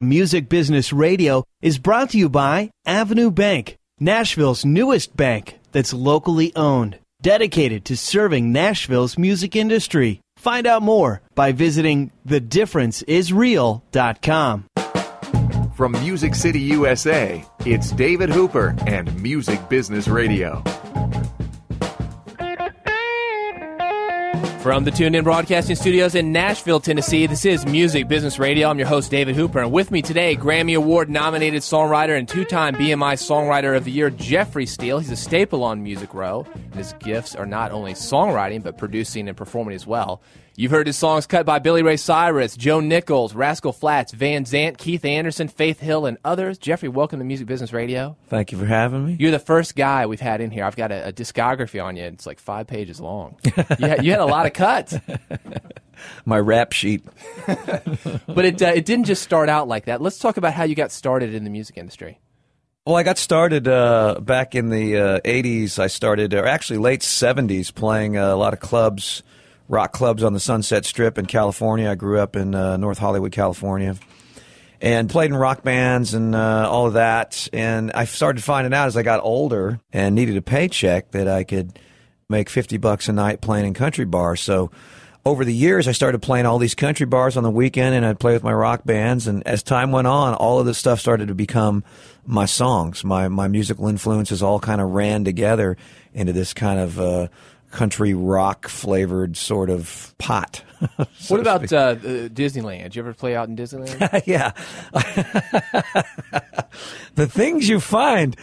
Music Business Radio is brought to you by Avenue Bank, Nashville's newest bank that's locally owned, dedicated to serving Nashville's music industry. Find out more by visiting thedifferenceisreal.com. From Music City, USA, it's David Hooper and Music Business Radio. From the Tuned In Broadcasting Studios in Nashville, Tennessee, this is Music Business Radio. I'm your host, David Hooper, and with me today, Grammy Award-nominated songwriter and two-time BMI Songwriter of the Year, Jeffrey Steele. He's a staple on Music Row, and his gifts are not only songwriting, but producing and performing as well. You've heard his songs cut by Ray Cyrus, Joe Nichols, Rascal Flatts, VanZant, Keith Anderson, Faith Hill, and others. Jeffrey, welcome to Music Business Radio. Thank you for having me. You're the first guy we've had in here. I've got a discography on you. It's like 5 pages long. You had a lot of cuts. My rap sheet. But it didn't just start out like that. Let's talk about how you got started in the music industry. Well, I got started back in the 80s. I started, or actually late 70s, playing a lot of clubs, rock clubs on the Sunset Strip in California. I grew up in North Hollywood, California, and played in rock bands and all of that. And I started finding out as I got older and needed a paycheck that I could make $50 a night playing in country bars. So over the years, I started playing all these country bars on the weekend, and I'd play with my rock bands. And as time went on, all of this stuff started to become my songs. My musical influences all kind of ran together into this kind of country rock flavored sort of pot. What about Disneyland? Did you ever play out in Disneyland? Yeah. The things you find.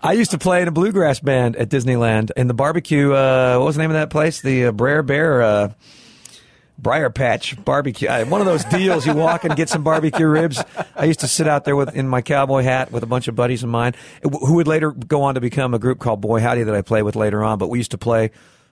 I used to play in a bluegrass band at Disneyland in the barbecue. What was the name of that place? The Briar Patch Barbecue. One of those deals you walk and get some barbecue ribs. I used to sit out there in my cowboy hat with a bunch of buddies of mine who would later go on to become a group called Boy Howdy that I played with later on. But we used to play,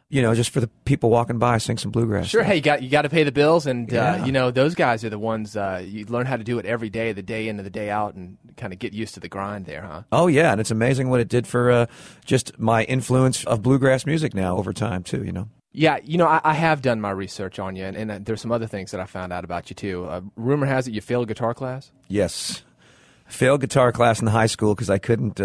just for the people walking by, sing some bluegrass. Sure. Hey, you got to pay the bills, and those guys are the ones you learn how to do it every day, the day in and the day out, and kind of get used to the grind there, huh? Oh yeah, and it's amazing what it did for just my influence of bluegrass music now over time too. Yeah, I have done my research on you, and there's some other things that I found out about you too. Rumor has it you failed guitar class? Yes, I failed guitar class in high school because I couldn't.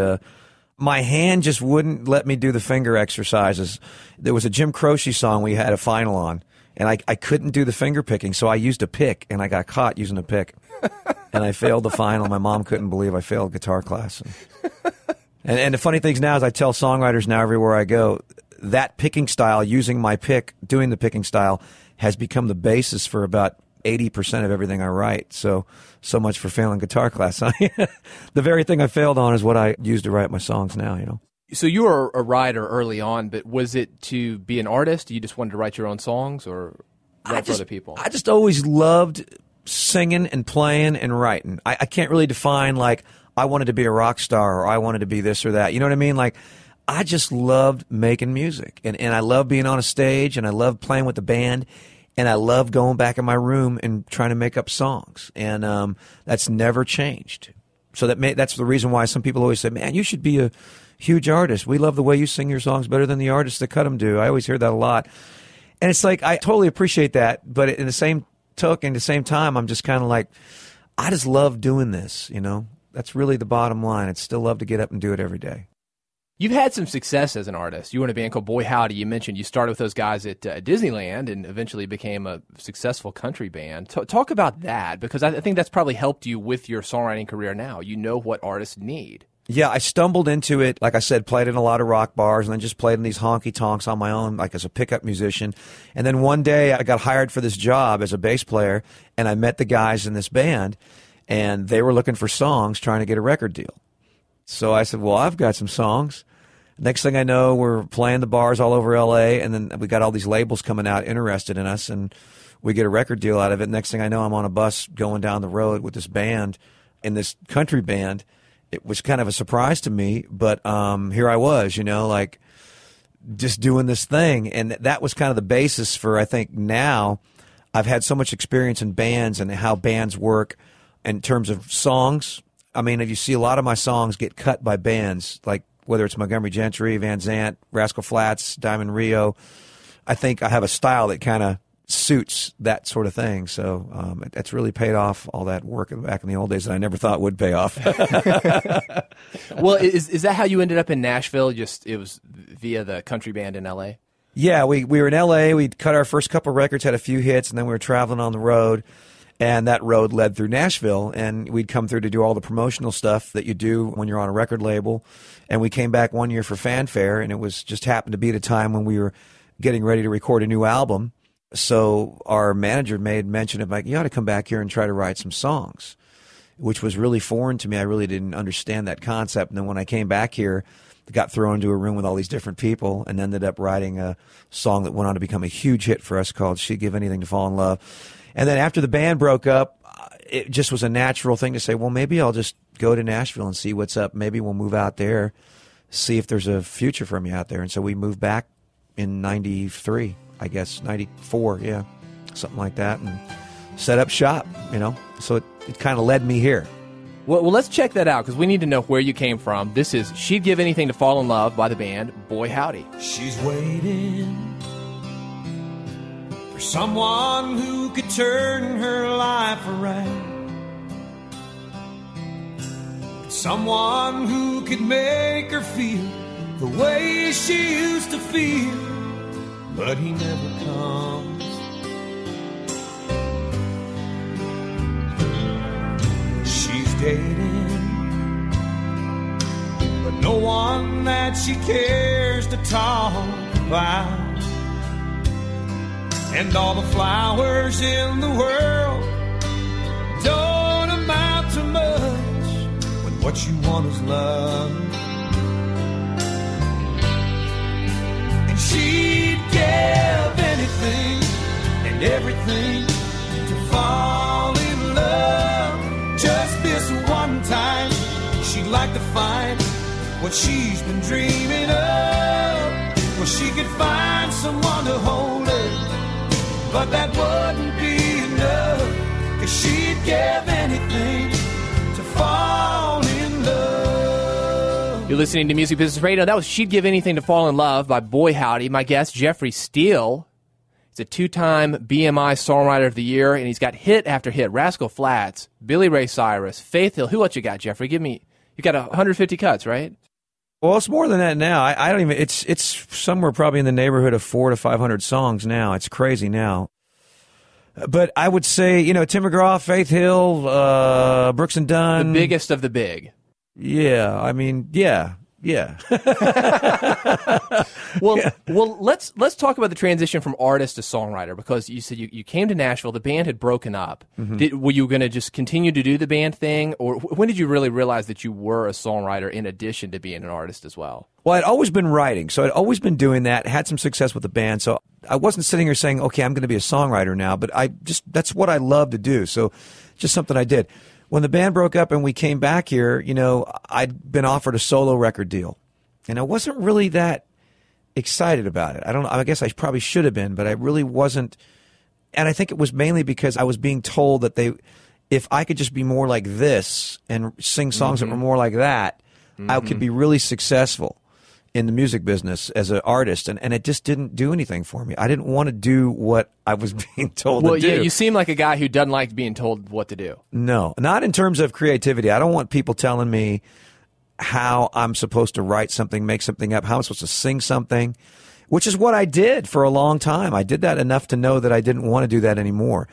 My hand just wouldn't let me do the finger exercises. There was a Jim Croce song we had a final on, and I couldn't do the finger picking, so I used a pick, and I got caught using a pick, and I failed the final. My mom couldn't believe I failed guitar class. And the funny thing now is I tell songwriters now everywhere I go, that picking style, using my pick, doing the picking style, has become the basis for about 80% of everything I write. So much for failing guitar class. The very thing I failed on is what I use to write my songs now, So you were a writer early on, but was it to be an artist? You just wanted to write your own songs or write for other people? I just always loved singing and playing and writing. I can't really define, like, I wanted to be a rock star or I wanted to be this or that. You know what I mean? Like, I just loved making music, and I love being on a stage, and I love playing with the band, and I love going back in my room and trying to make up songs, and that's never changed. So that's the reason why some people always say, man, you should be a huge artist. We love the way you sing your songs better than the artists that cut them do. I always hear that a lot. And it's like, I totally appreciate that, but in the same time, I'm just kind of like, I just love doing this, That's really the bottom line. I'd still love to get up and do it every day. You've had some success as an artist. You were in a band called Boy Howdy. You mentioned you started with those guys at Disneyland and eventually became a successful country band. Talk about that, because I think that's probably helped you with your songwriting career now. You know what artists need. Yeah, I stumbled into it. Like I said, played in a lot of rock bars and then just played in these honky-tonks on my own, like as a pickup musician. And then one day I got hired for this job as a bass player, and I met the guys in this band, and they were looking for songs, trying to get a record deal. So I said, well, I've got some songs. Next thing I know, we're playing the bars all over L.A., and then we got all these labels coming out interested in us, and we get a record deal out of it. Next thing I know, I'm on a bus going down the road with this band, in this country band. It was kind of a surprise to me, but here I was, like just doing this thing. And that was kind of the basis for, I think now, I've had so much experience in bands and how bands work in terms of songs. I mean, if you see a lot of my songs get cut by bands, like whether it's Montgomery Gentry, VanZant, Rascal Flatts, Diamond Rio, I think I have a style that kind of suits that sort of thing. So that's really paid off, all that work back in the old days that I never thought would pay off. Well, is that how you ended up in Nashville? It was via the country band in L.A.? Yeah, we were in L.A. We'd cut our first couple records, had a few hits, and then we were traveling on the road. And that road led through Nashville, and we'd come through to do all the promotional stuff that you do when you're on a record label. And we came back one year for Fanfare, and it was just happened to be at a time when we were getting ready to record a new album. So our manager made mention of, like, you ought to come back here and try to write some songs, which was really foreign to me. I really didn't understand that concept. And then when I came back here, got thrown into a room with all these different people and ended up writing a song that went on to become a huge hit for us called She'd Give Anything to Fall in Love. And then after the band broke up, it just was a natural thing to say, well, maybe I'll just go to Nashville and see what's up. Maybe we'll move out there, see if there's a future for me out there. And so we moved back in 93, I guess, 94, yeah, something like that, and set up shop, you know. So it kind of led me here. Well, let's check that out, because we need to know where you came from. This is She'd Give Anything to Fall in Love by the band Boy Howdy. She's waiting for someone who could turn her life around, someone who could make her feel the way she used to feel, but he never comes. She's dating, but no one that she cares to talk about. And all the flowers in the world don't amount to much when what you want is love. And she'd give anything and everything to fall in love. Just this one time, she'd like to find what she's been dreaming of. Well, she could find someone to hold her, but that wouldn't be enough, 'cause she'd give anything to fall in love. You're listening to Music Business Radio. That was She'd Give Anything to Fall in Love by Boy Howdy. My guest, Jeffrey Steele. He's a two-time BMI Songwriter of the Year, and he's got hit after hit. Rascal Flatts, Billy Ray Cyrus, Faith Hill. Who else you got, Jeffrey? You got 150 cuts, right? Well, it's more than that now. I don't even. It's somewhere probably in the neighborhood of 400 to 500 songs now. It's crazy now. But I would say, Tim McGraw, Faith Hill, Brooks and Dunn. The biggest of the big. Yeah, I mean, yeah. Well, let's talk about the transition from artist to songwriter, because you said you came to Nashville. The band had broken up. Mm-hmm. Were you going to just continue to do the band thing, or when did you really realize that you were a songwriter in addition to being an artist as well? Well, I'd always been writing, so I'd always been doing that. Had some success with the band, so I wasn't sitting here saying, "Okay, I'm going to be a songwriter now." But that's what I love to do. So, just something I did. When the band broke up and we came back here, I'd been offered a solo record deal, and I wasn't really that excited about it. I guess I probably should have been, but I really wasn't. And I think it was mainly because I was being told that if I could just be more like this and sing songs that were more like that, I could be really successful in the music business as an artist, and it just didn't do anything for me. I didn't want to do what I was being told to do. Well, yeah, you seem like a guy who doesn't like being told what to do. No, not in terms of creativity. I don't want people telling me how I'm supposed to write something, make something up, how I'm supposed to sing something, which is what I did for a long time. I did that enough to know that I didn't want to do that anymore.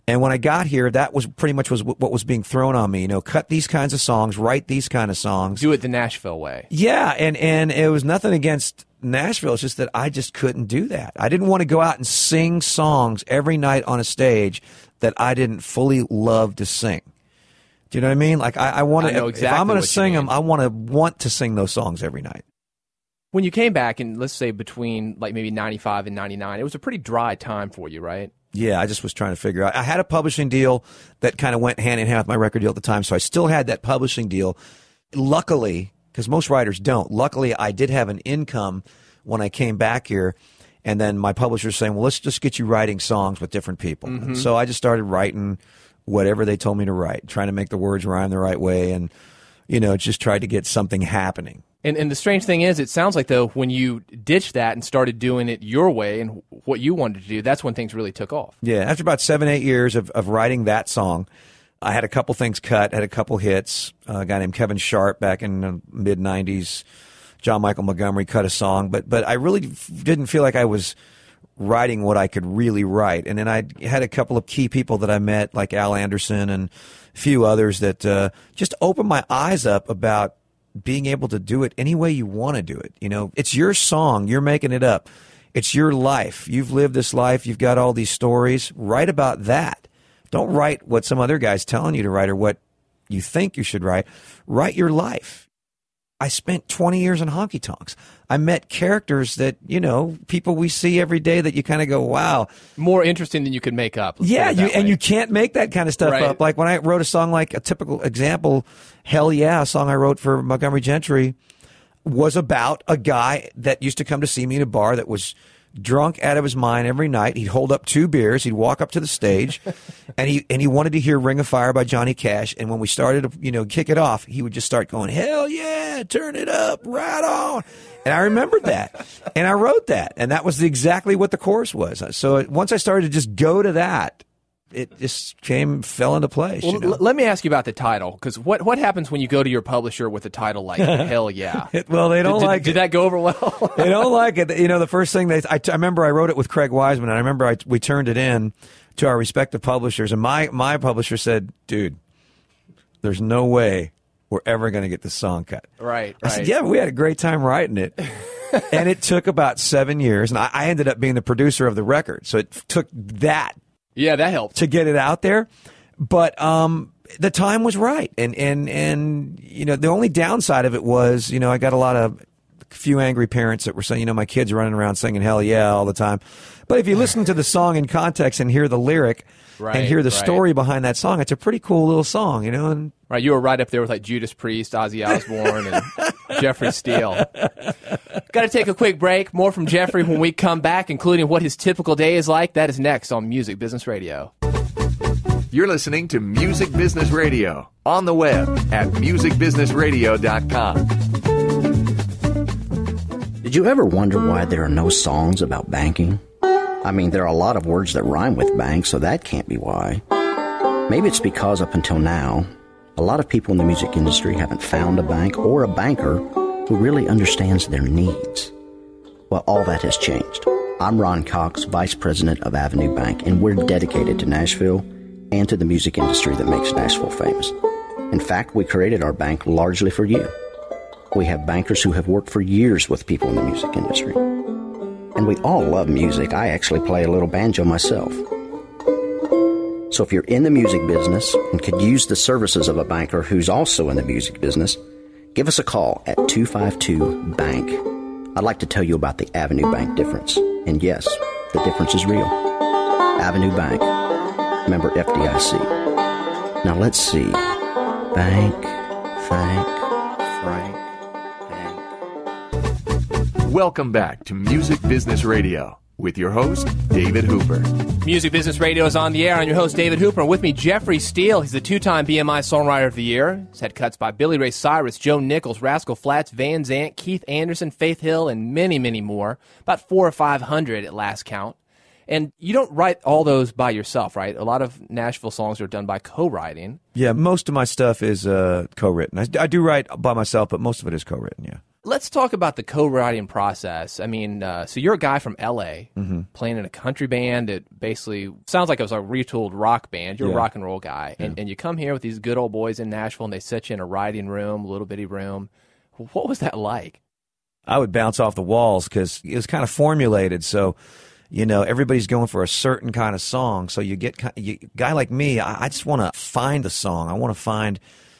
And when I got here, that was pretty much what was being thrown on me. Cut these kinds of songs, write these kind of songs. Do it the Nashville way. Yeah, and it was nothing against Nashville. It's just that I just couldn't do that. I didn't want to go out and sing songs every night on a stage that I didn't fully love to sing. Do you know what I mean? Like I want to. I know exactly if I'm going to what sing you them, I want to sing those songs every night. When you came back, and let's say between like maybe 95 and 99, it was a pretty dry time for you, right? Yeah, I just was trying to figure out. I had a publishing deal that kind of went hand in hand with my record deal at the time, so I still had that publishing deal. Luckily, because most writers don't, luckily I did have an income when I came back here, and then my publisher saying, well, let's just get you writing songs with different people. Mm-hmm. So I just started writing whatever they told me to write, trying to make the words rhyme the right way, and just tried to get something happening. And the strange thing is, it sounds like, though, when you ditched that and started doing it your way and what you wanted to do, that's when things really took off. Yeah, after about 7-8 years of writing that song, I had a couple things cut, had a couple hits. A guy named Kevin Sharp back in the mid-'90s, John Michael Montgomery cut a song, but I really didn't feel like I was writing what I could really write. And then I had a couple of key people that I met, like Al Anderson and a few others, that just opened my eyes up about being able to do it any way you want to do it. You know, it's your song. You're making it up. It's your life. You've lived this life. You've got all these stories. Write about that. Don't write what some other guy's telling you to write or what you think you should write. Write your life. I spent 20 years in honky tonks. I met characters that, you know, people we see every day that you kind of go, wow. More interesting than you could make up. Yeah, and you can't make that kind of stuff up. Like when I wrote a song, like a typical example, Hell Yeah, a song I wrote for Montgomery Gentry, was about a guy that used to come to see me in a bar that was drunk out of his mind every night. He'd hold up 2 beers. He'd walk up to the stage, and he wanted to hear "Ring of Fire" by Johnny Cash. And when we started to, you know, kick it off, he would just start going, "Hell yeah, turn it up, right on." And I remembered that, and I wrote that, and that was exactly what the chorus was. So once I started to just go to that, it just fell into place. Well, you know? Let me ask you about the title, because what happens when you go to your publisher with a title like "Hell Yeah"? Well, they don't like it. Did that go over well? They don't like it. You know, the first thing I remember I wrote it with Craig Wiseman, and I remember we turned it in to our respective publishers, and my publisher said, "Dude, there's no way we're ever going to get this song cut." Right. I said, "Yeah, we had a great time writing it." And it took about 7 years, and I ended up being the producer of the record, so it took that. Yeah, that helped to get it out there, but the time was right, and you know, the only downside of it was, you know, I got a few angry parents that were saying, you know, my kid's running around singing "Hell Yeah" all the time. But if you listen to the song in context and hear the lyric and hear the story behind that song, it's a pretty cool little song, you know. And right, you were right up there with like Judas Priest, Ozzy Osbourne, and Jeffrey Steele. Got to take a quick break. More from Jeffrey when we come back, including what his typical day is like. That is next on Music Business Radio. You're listening to Music Business Radio on the web at musicbusinessradio.com. Did you ever wonder why there are no songs about banking? I mean, there are a lot of words that rhyme with bank, so that can't be why. Maybe it's because up until now, a lot of people in the music industry haven't found a bank or a banker who really understands their needs. Well, all that has changed. I'm Ron Cox, Vice President of Avenue Bank, and we're dedicated to Nashville and to the music industry that makes Nashville famous. In fact, we created our bank largely for you. We have bankers who have worked for years with people in the music industry. And we all love music. I actually play a little banjo myself. So if you're in the music business and could use the services of a banker who's also in the music business, give us a call at 252-BANK. I'd like to tell you about the Avenue Bank difference. And yes, the difference is real. Avenue Bank, member FDIC. Now let's see. Bank, Frank. Welcome back to Music Business Radio with your host, David Hooper. Music Business Radio is on the air. I'm your host, David Hooper. And with me, Jeffrey Steele. He's the 2-time BMI Songwriter of the Year. He's had cuts by Billy Ray Cyrus, Joe Nichols, Rascal Flatts, VanZant, Keith Anderson, Faith Hill, and many, many more. About 400 or 500 at last count. And you don't write all those by yourself, right? A lot of Nashville songs are done by co-writing. Yeah, most of my stuff is co-written. I do write by myself, but most of it is co-written, yeah. Let's talk about the co-writing process. I mean, so you're a guy from L.A. Playing in a country band. It basically sounds like it was a retooled rock band. You're a rock and roll guy. Yeah. And you come here with these good old boys in Nashville, and they set you in a writing room, a little bitty room. What was that like? I would bounce off the walls because it was kind of formulated. So, you know, everybody's going for a certain kind of song. So you get a guy like me, I just want to find a song. I want to find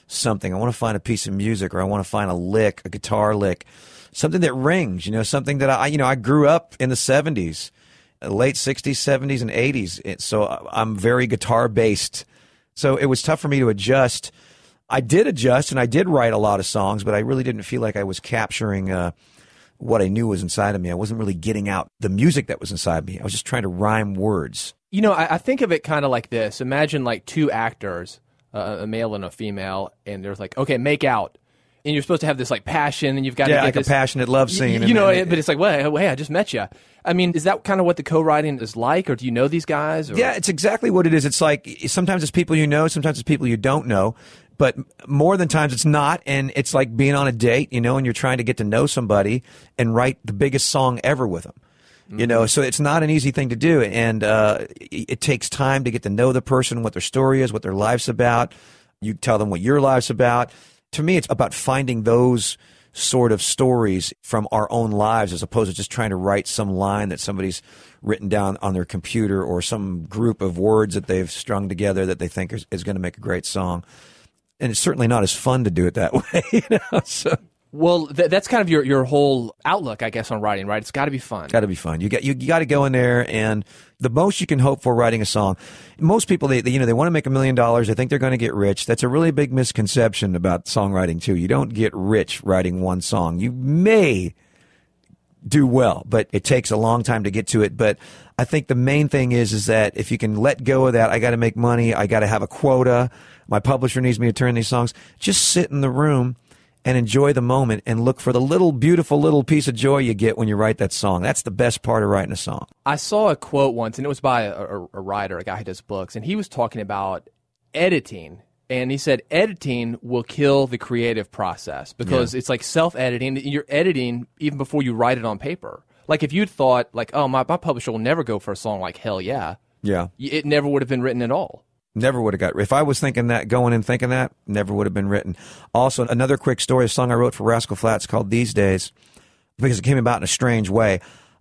something. I want to find a piece of music, or I want to find a lick, a guitar lick, something that rings, you know, something that I grew up in the 70s, late 60s, 70s, and 80s. So I'm very guitar based. So it was tough for me to adjust. I did adjust, and I did write a lot of songs, but I really didn't feel like I was capturing what I knew was inside of me. I wasn't really getting out the music that was inside me. I was just trying to rhyme words. You know, I think of it kind of like this. Imagine like two actors, a male and a female, and there's like, okay, make out. and you're supposed to have this like passion, and you've got to Yeah, get like this, a passionate love scene. You know, but it's like, well, hey, I just met you. I mean, is that kind of what the co-writing is like, or do you know these guys? Or? Yeah, it's exactly what it is. It's like sometimes it's people you know, sometimes it's people you don't know, but more than times it's not. And it's like being on a date, you know, and you're trying to get to know somebody and write the biggest song ever with them. You know, so it's not an easy thing to do, and it takes time to get to know the person, what their story is, what their life's about. You tell them what your life's about. To me, it's about finding those sort of stories from our own lives as opposed to just trying to write some line that somebody's written down on their computer or some group of words that they've strung together that they think is going to make a great song. And it's certainly not as fun to do it that way, you know, so... Well, that's kind of your whole outlook, I guess, on writing, right? It's got to be fun. Got to be fun. You got to go in there, and the most you can hope for writing a song. Most people, they want to make $1 million. They think they're going to get rich. That's a really big misconception about songwriting too. You don't get rich writing one song. You may do well, but it takes a long time to get to it. But I think the main thing is that if you can let go of that, I got to make money. I got to have a quota. My publisher needs me to turn these songs. Just sit in the room and enjoy the moment and look for the little beautiful little piece of joy you get when you write that song. That's the best part of writing a song. I saw a quote once, and it was by a writer, a guy who does books, and he was talking about editing. And he said editing will kill the creative process because it's like self-editing. You're editing even before you write it on paper. Like if you'd thought, like, oh, my publisher will never go for a song like Hell Yeah. Yeah. It never would have been written at all. Never would have got. If I was thinking that, going in thinking that, never would have been written. Also, another quick story, a song I wrote for Rascal Flatts called These Days, because it came about in a strange way.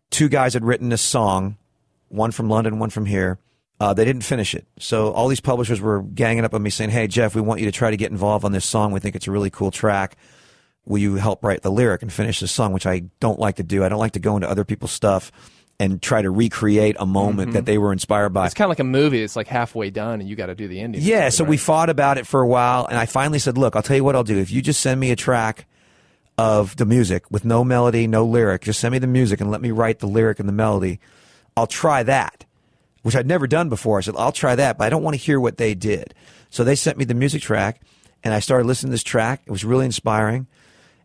Two guys had written this song, one from London, one from here. They didn't finish it. So all these publishers were ganging up on me saying, hey, Jeff, we want you to try to get involved on this song. We think it's a really cool track. Will you help write the lyric and finish the song, which I don't like to do. I don't like to go into other people's stuff and try to recreate a moment that they were inspired by. It's kind of like a movie. It's like halfway done, and you got to do the ending. Yeah, so right? we fought about it for a while, and I finally said, look, I'll tell you what I'll do. If you just send me a track of the music with no melody, no lyric, just send me the music and let me write the lyric and the melody, I'll try that, which I'd never done before. I said, I'll try that, but I don't want to hear what they did. So they sent me the music track, and I started listening to this track. It was really inspiring.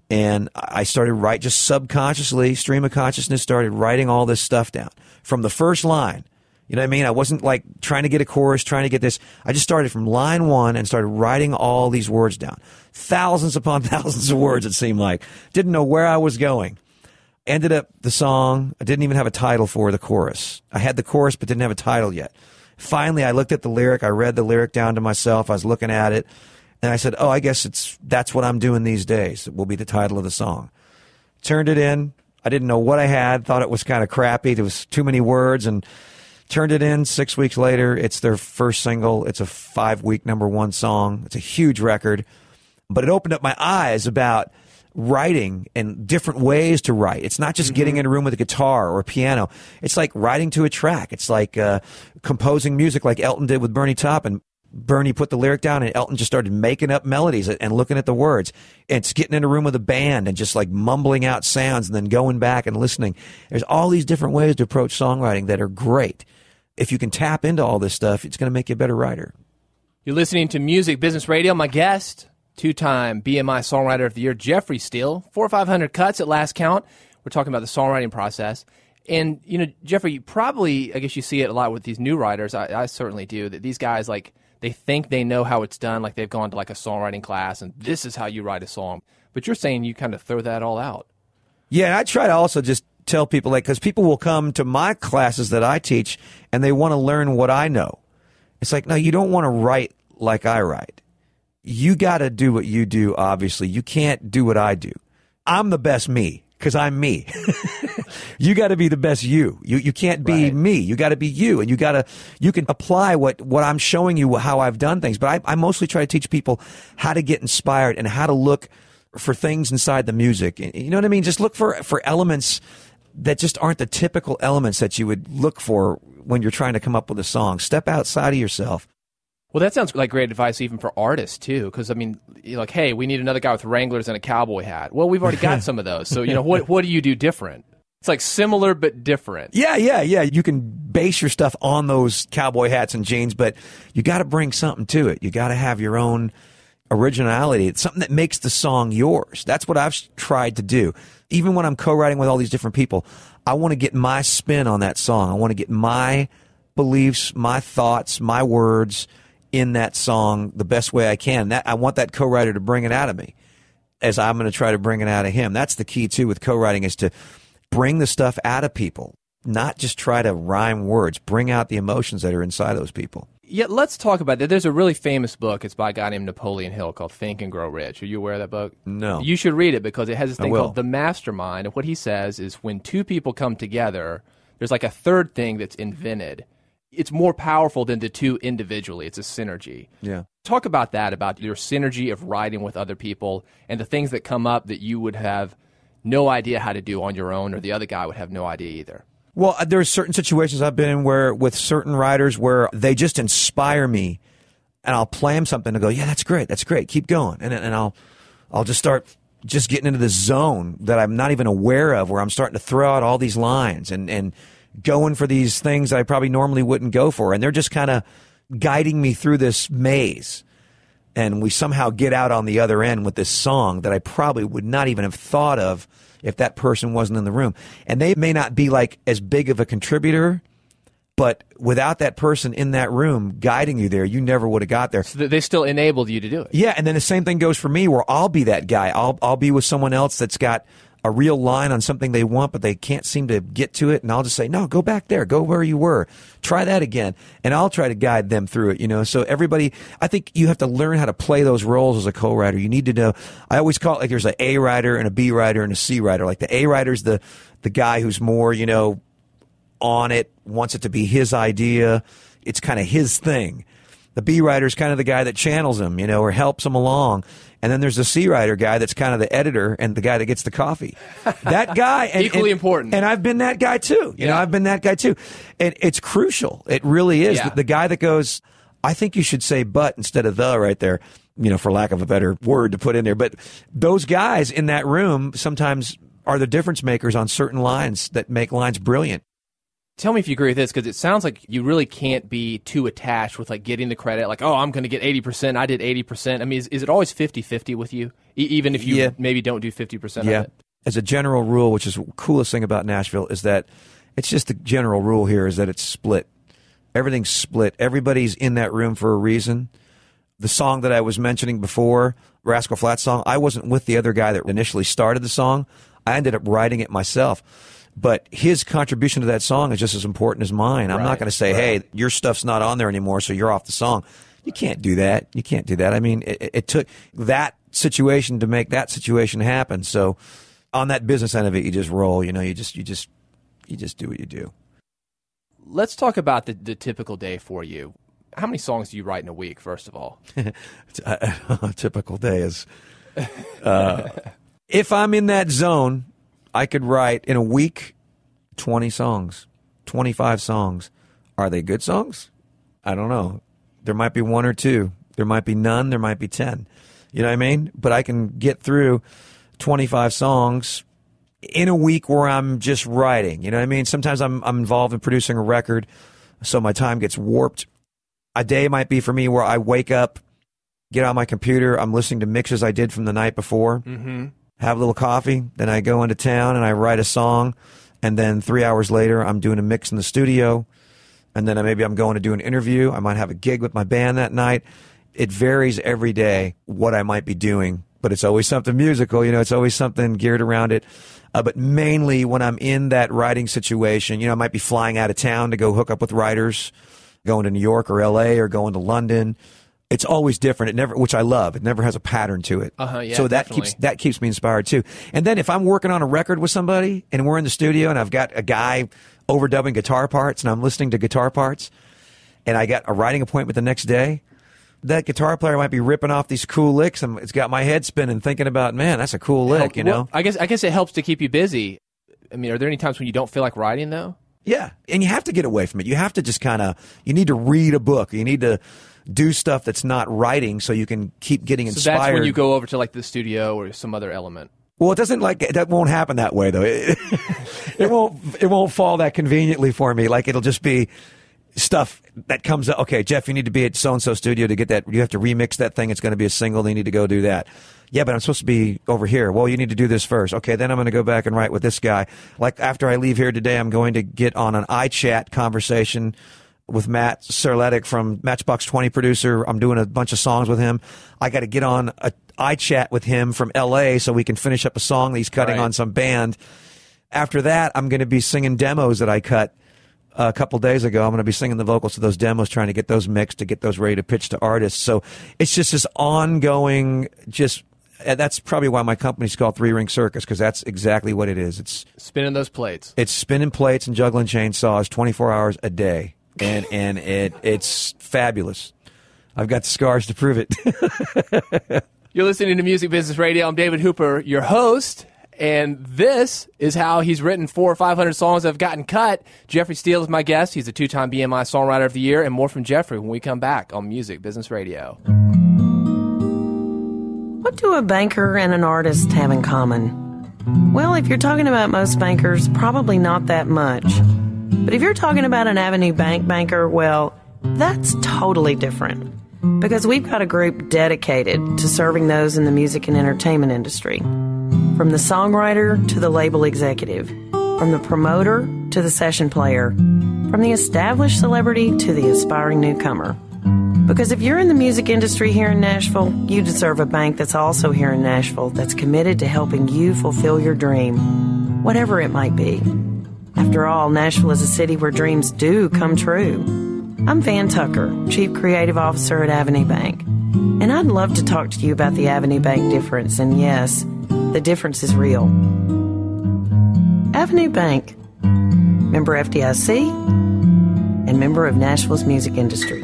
And I started just subconsciously, stream of consciousness, started writing all this stuff down from the first line. You know what I mean? I wasn't like trying to get a chorus, trying to get this. I just started from line one and started writing all these words down. Thousands upon thousands of words, it seemed like. Didn't know where I was going. Ended up the song, I didn't even have a title for the chorus. I had the chorus but didn't have a title yet. Finally, I looked at the lyric. I read the lyric down to myself. I was looking at it. And I said, oh, I guess that's what I'm doing these days. It will be the title of the song. Turned it in. I didn't know what I had. Thought it was kind of crappy. There was too many words. And turned it in. 6 weeks later, it's their first single. It's a 5-week #1 song. It's a huge record. But it opened up my eyes about writing and different ways to write. It's not just getting in a room with a guitar or a piano. It's like writing to a track. It's like composing music like Elton did with Bernie Taupin. Bernie put the lyric down and Elton just started making up melodies and looking at the words. It's getting in a room with a band and just like mumbling out sounds and then going back and listening. There's all these different ways to approach songwriting that are great. If you can tap into all this stuff, it's going to make you a better writer. You're listening to Music Business Radio. My guest, two-time BMI Songwriter of the Year, Jeffrey Steele. 400 or 500 cuts at last count. We're talking about the songwriting process. And, you know, Jeffrey, you probably, I guess you see it a lot with these new writers. I certainly do, that these guys, like, they think they know how it's done, like they've gone to like a songwriting class, and this is how you write a song. But you're saying you kind of throw that all out. Yeah, and I try to also just tell people, like, because people will come to my classes that I teach, and they want to learn what I know. It's like, no, you don't want to write like I write. You got to do what you do, obviously. You can't do what I do. I'm the best me, because I'm me. You got to be the best you. You can't be me. You got to be you, and you can apply what I'm showing you, how I've done things. But I mostly try to teach people how to get inspired and how to look for things inside the music. You know what I mean? Just look for elements that just aren't the typical elements that you would look for when you're trying to come up with a song. Step outside of yourself. Well, that sounds like great advice even for artists, too, because, I mean, you're like, hey, we need another guy with Wranglers and a cowboy hat. Well, we've already got some of those. So, you know, what do you do different? It's like similar but different. Yeah. You can base your stuff on those cowboy hats and jeans, but you got to bring something to it. You got to have your own originality. It's something that makes the song yours. That's what I've tried to do. Even when I'm co-writing with all these different people, I want to get my spin on that song. I want to get my beliefs, my thoughts, my words in that song the best way I can. I want that co-writer to bring it out of me as I'm going to try to bring it out of him. That's the key, too, with co-writing, is to bring the stuff out of people, not just try to rhyme words. Bring out the emotions that are inside those people. Yeah, let's talk about that. There's a really famous book. It's by a guy named Napoleon Hill called Think and Grow Rich. Are you aware of that book? No. You should read it because it has this thing called The Mastermind. And what he says is when two people come together, there's like a third thing that's invented. It's more powerful than the two individually. It's a synergy. Yeah. Talk about that, about your synergy of writing with other people and the things that come up that you would have no idea how to do on your own, or the other guy would have no idea either. Well, there's certain situations I've been in where, with certain writers, where they just inspire me, and I'll play them something and go, yeah, that's great, keep going. And I'll just start just getting into this zone that I'm not even aware of, where I'm starting to throw out all these lines and going for these things that I probably normally wouldn't go for. And they're just kind of guiding me through this maze. And we somehow get out on the other end with this song that I probably would not even have thought of if that person wasn't in the room. And they may not be like as big of a contributor, but without that person in that room guiding you there, you never would have got there. So they still enabled you to do it. Yeah, and then the same thing goes for me, where I'll be that guy. I'll be with someone else that's got a real line on something they want, but they can't seem to get to it, and I'll just say, no, go back there, go where you were, try that again, and I'll try to guide them through it, you know. So everybody, I think you have to learn how to play those roles as a co-writer. You need to know, I always call it like there's an A writer and a B writer and a C writer. Like the A writer's the guy who's more, you know, on it, wants it to be his idea, it's kind of his thing. The B writer's kind of the guy that channels him, you know, or helps him along. And then there's the C writer guy that's kind of the editor and the guy that gets the coffee. That guy. Equally important. And I've been that guy too. You know, I've been that guy too. And it's crucial. It really is. Yeah. The guy that goes, I think you should say but instead of the right there, you know, for lack of a better word to put in there. But those guys in that room sometimes are the difference makers on certain lines that make lines brilliant. Tell me if you agree with this, because it sounds like you really can't be too attached with like getting the credit. Like, oh, I'm going to get 80%. I did 80%. I mean, is it always 50-50 with you? Even if you maybe don't do 50% of it? As a general rule, which is the coolest thing about Nashville, is that it's just the general rule here is that it's split. Everything's split. Everybody's in that room for a reason. The song that I was mentioning before, Rascal Flatts song, I wasn't with the other guy that initially started the song. I ended up writing it myself. But his contribution to that song is just as important as mine. I'm not going to say, hey, your stuff's not on there anymore, so you're off the song. You can't do that. You can't do that. I mean, it took that situation to make that situation happen. So on that business end of it, you just roll. You know, you just do what you do. Let's talk about the typical day for you. How many songs do you write in a week, first of all? A typical day is, if I'm in that zone, I could write in a week 20 songs, 25 songs. Are they good songs? I don't know. There might be one or two. There might be none. There might be 10. You know what I mean? But I can get through 25 songs in a week where I'm just writing. You know what I mean? Sometimes I'm involved in producing a record, so my time gets warped. A day might be for me where I wake up, get on my computer, I'm listening to mixes I did from the night before. Mm-hmm. Have a little coffee, then I go into town and I write a song, and then 3 hours later I'm doing a mix in the studio, and then maybe I'm going to do an interview. I might have a gig with my band that night. It varies every day what I might be doing, but it's always something musical, you know, it's always something geared around it. But mainly when I'm in that writing situation, you know, I might be flying out of town to go hook up with writers, going to New York or LA or going to London. It's always different. It never, which I love. It never has a pattern to it. So that keeps me inspired too. And then if I'm working on a record with somebody and we're in the studio and I've got a guy overdubbing guitar parts and I'm listening to guitar parts and I got a writing appointment the next day, that guitar player might be ripping off these cool licks and it's got my head spinning thinking about, man, that's a cool lick, you know? I guess it helps to keep you busy. I mean, are there any times when you don't feel like writing though? Yeah. And you have to get away from it. You have to just you need to read a book. You need to do stuff that's not writing so you can keep getting inspired. So that's when you go over to like the studio or some other element. Well, that won't happen that way though. It won't fall that conveniently for me. Like it'll just be, stuff that comes up. Okay, Jeff, you need to be at so-and-so studio to get that. You have to remix that thing. It's going to be a single. They need to go do that. Yeah, but I'm supposed to be over here. Well, you need to do this first. Okay, then I'm going to go back and write with this guy. Like after I leave here today, I'm going to get on an iChat conversation with Matt Serletic from Matchbox 20 producer. I'm doing a bunch of songs with him. I got to get on a iChat with him from LA so we can finish up a song that he's cutting on some band. After that, I'm going to be singing demos that I cut a couple days ago. I'm going to be singing the vocals to those demos, trying to get those mixed, to get those ready to pitch to artists. So it's just this ongoing, that's probably why my company's called Ring Circus, because that's exactly what it is. It's spinning those plates. It's spinning plates and juggling chainsaws 24 hours a day. And it's fabulous. I've got the scars to prove it. You're listening to Music Business Radio. I'm David Hooper, your host. And this is how he's written 400 or 500 songs that have gotten cut. Jeffrey Steele is my guest. He's a 2-time BMI Songwriter of the Year. And more from Jeffrey when we come back on Music Business Radio. What do a banker and an artist have in common? Well, if you're talking about most bankers, probably not that much. But if you're talking about an Avenue Bank banker, well, that's totally different. Because we've got a group dedicated to serving those in the music and entertainment industry. From the songwriter to the label executive, from the promoter to the session player, from the established celebrity to the aspiring newcomer. Because if you're in the music industry here in Nashville, you deserve a bank that's also here in Nashville that's committed to helping you fulfill your dream, whatever it might be. After all, Nashville is a city where dreams do come true. I'm Van Tucker, Chief Creative Officer at Avenue Bank, and I'd love to talk to you about the Avenue Bank difference, and yes, the difference is real. Avenue Bank, member FDIC, and member of Nashville's music industry.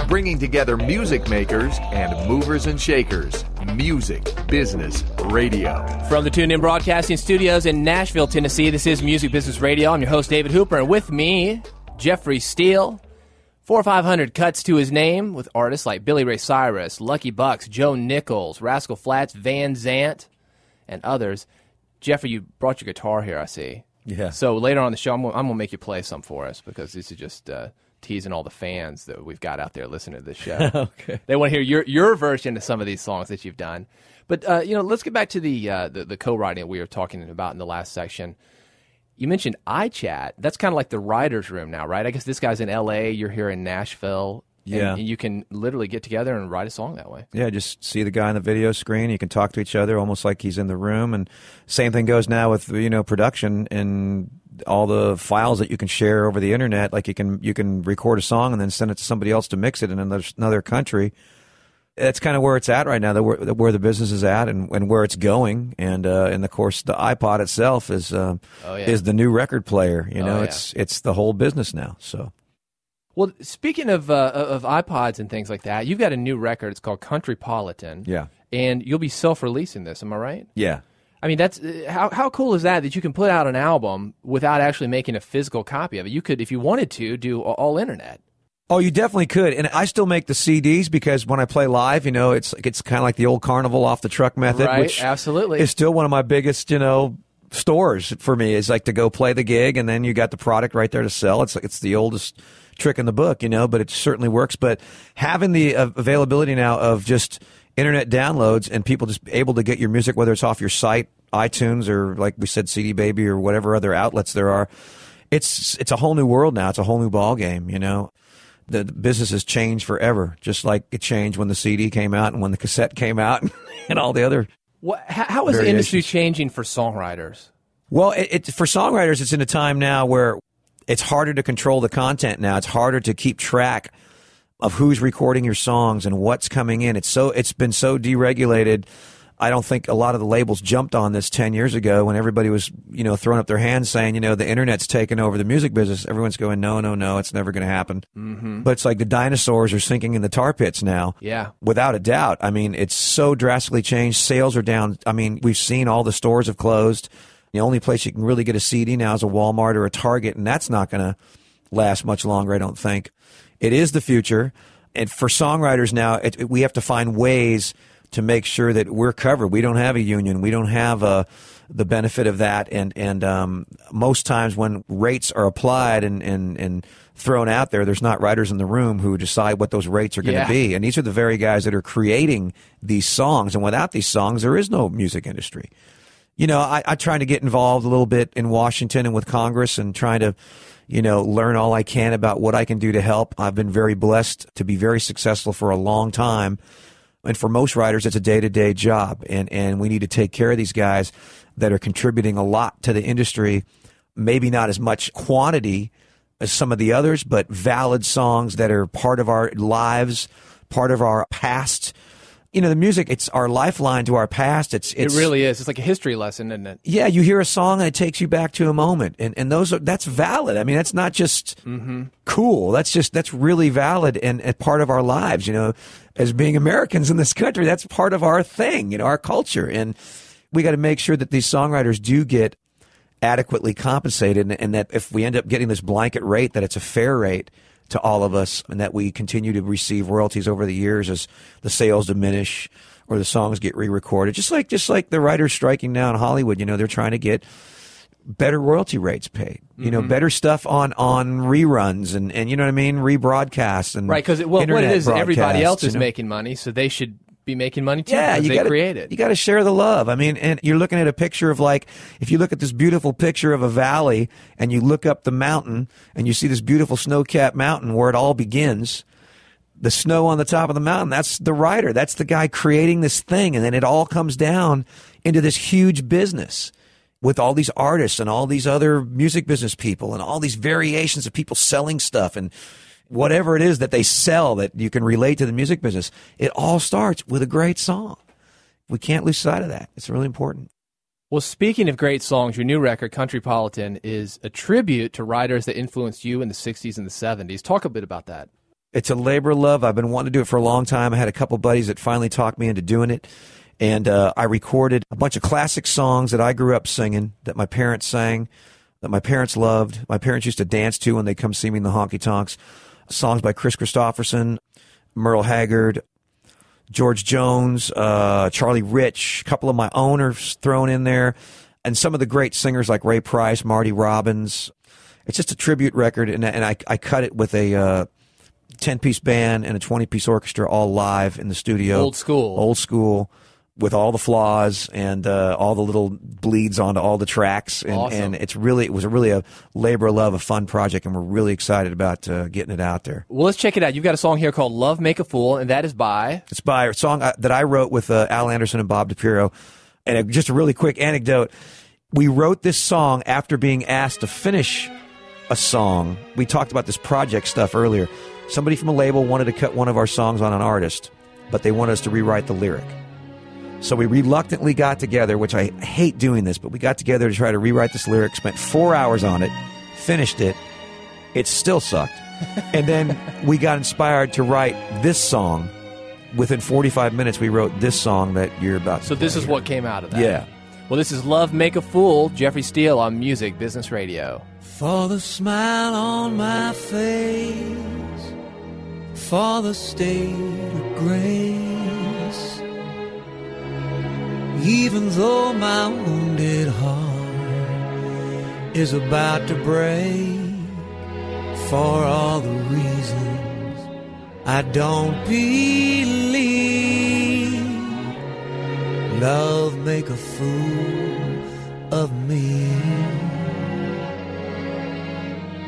Bringing together music makers and movers and shakers. Music Business Radio. From the TuneIn Broadcasting Studios in Nashville, Tennessee, this is Music Business Radio. I'm your host, David Hooper, and with me, Jeffrey Steele. 400 or 500 cuts to his name with artists like Billy Ray Cyrus, Lucky Bucks, Joe Nichols, Rascal Flatts, VanZant, and others. Jeffrey, you brought your guitar here, I see. Yeah. So later on in the show, I'm going to make you play some for us, because this is just teasing all the fans that we've got out there listening to this show. Okay. They want to hear your version of some of these songs that you've done. But let's get back to the co-writing that we were talking about in the last section. You mentioned iChat. That's kind of like the writer's room now, right? I guess this guy's in L.A., you're here in Nashville. Yeah. And you can literally get together and write a song that way. Yeah, just see the guy on the video screen. You can talk to each other almost like he's in the room. And same thing goes now with, production and all the files that you can share over the internet. Like you can record a song and then send it to somebody else to mix it in another country. That's kind of where it's at right now, where the business is at and where it's going. And of course, the iPod itself is the new record player. It's the whole business now. So, well, speaking of iPods and things like that, you've got a new record. It's called Countrypolitan. Yeah, and you'll be self-releasing this. Am I right? Yeah. I mean, that's how cool is that you can put out an album without actually making a physical copy of it? You could, if you wanted to, do all internet. Oh, you definitely could. And I still make the CDs because when I play live, it's kind of like the old Carnival off the truck method, right, which absolutely is still one of my biggest, stores for me. Is like to go play the gig and then you got the product right there to sell. It's the oldest trick in the book, but it certainly works. But having the availability now of just internet downloads and people just able to get your music, whether it's off your site, iTunes, or like we said, CD Baby or whatever other outlets there are, it's a whole new world now. It's a whole new ball game, The business has changed forever, just like it changed when the CD came out and when the cassette came out and all the other how is the industry changing for songwriters? Well, for songwriters, it's in a time now where it's harder to control the content now. It's harder to keep track of who's recording your songs and what's coming in. It's been so deregulated. I don't think a lot of the labels jumped on this 10 years ago when everybody was, throwing up their hands saying, the internet's taken over the music business. Everyone's going, no, it's never going to happen. Mm-hmm. But it's like the dinosaurs are sinking in the tar pits now. Yeah. Without a doubt. I mean, it's so drastically changed. Sales are down. I mean, we've seen all the stores have closed. The only place you can really get a CD now is a Walmart or a Target, and that's not going to last much longer, I don't think. It is the future. And for songwriters now, we have to find ways to make sure that we're covered. We don't have a union. We don't have the benefit of that. And most times when rates are applied and thrown out there, there's not writers in the room who decide what those rates are going to be. And these are the very guys that are creating these songs. And without these songs, there is no music industry. You know, I try to get involved a little bit in Washington and with Congress and trying to, you know, learn all I can about what I can do to help. I've been very blessed to be very successful for a long time. And for most writers, it's a day-to-day job. And we need to take care of these guys that are contributing a lot to the industry, maybe not as much quantity as some of the others, but valid songs that are part of our lives, part of our past. You know, the music, it's our lifeline to our past. It really is. It's like a history lesson, isn't it? Yeah, you hear a song and it takes you back to a moment. And that's valid. I mean, that's not just cool. That's really valid and part of our lives, you know. As being Americans in this country, that's part of our thing, you know, our culture. And we got to make sure that these songwriters do get adequately compensated, and that if we end up getting this blanket rate, that it's a fair rate to all of us, and that we continue to receive royalties over the years as the sales diminish or the songs get re-recorded. Just like the writers striking now in Hollywood, you know, they're trying to get better royalty rates paid, you know, better stuff on reruns and you know what I mean, rebroadcasts and right, because what it is, everybody else is making money, so they should be making money too. Yeah, they create it. You got to share the love. I mean, and you're looking at a picture of, like, if you look at this beautiful picture of a valley and you look up the mountain and you see this beautiful snow-capped mountain where it all begins, the snow on the top of the mountain, that's the writer. That's the guy creating this thing, and then it all comes down into this huge business with all these artists and all these other music business people and all these variations of people selling stuff and whatever it is that they sell that you can relate to the music business. It all starts with a great song. We can't lose sight of that. It's really important. Well, speaking of great songs, your new record, Countrypolitan, is a tribute to writers that influenced you in the 60s and the 70s. Talk a bit about that. It's a labor of love. I've been wanting to do it for a long time. I had a couple buddies that finally talked me into doing it. And I recorded a bunch of classic songs that I grew up singing, that my parents sang, that my parents loved. My parents used to dance to when they come see me in the honky-tonks. Songs by Chris Christopherson, Merle Haggard, George Jones, Charlie Rich, a couple of my own are thrown in there, and some of the great singers like Ray Price, Marty Robbins. It's just a tribute record, and I cut it with a 10-piece band and a 20-piece orchestra all live in the studio. Old school. With all the flaws and all the little bleeds onto all the tracks. And, awesome. And it was really a labor of love, a fun project, and we're really excited about getting it out there. Well, let's check it out. You've got a song here called Love Make a Fool, and that is by? It's by a song that I wrote with Al Anderson and Bob DiPiero. And just a really quick anecdote. We wrote this song after being asked to finish a song. We talked about this project stuff earlier. Somebody from a label wanted to cut one of our songs on an artist, but they wanted us to rewrite the lyric. So we reluctantly got together, which I hate doing this, but we got together to try to rewrite this lyric, spent 4 hours on it, finished it. It still sucked. And then we got inspired to write this song. Within 45 minutes, we wrote this song that you're about to So this is here. What came out of that. Yeah. Well, this is Love Make a Fool, Jeffrey Steele on Music Business Radio. For the smile on my face, for the state of grace, even though my wounded heart is about to break, for all the reasons I don't believe, love make a fool of me.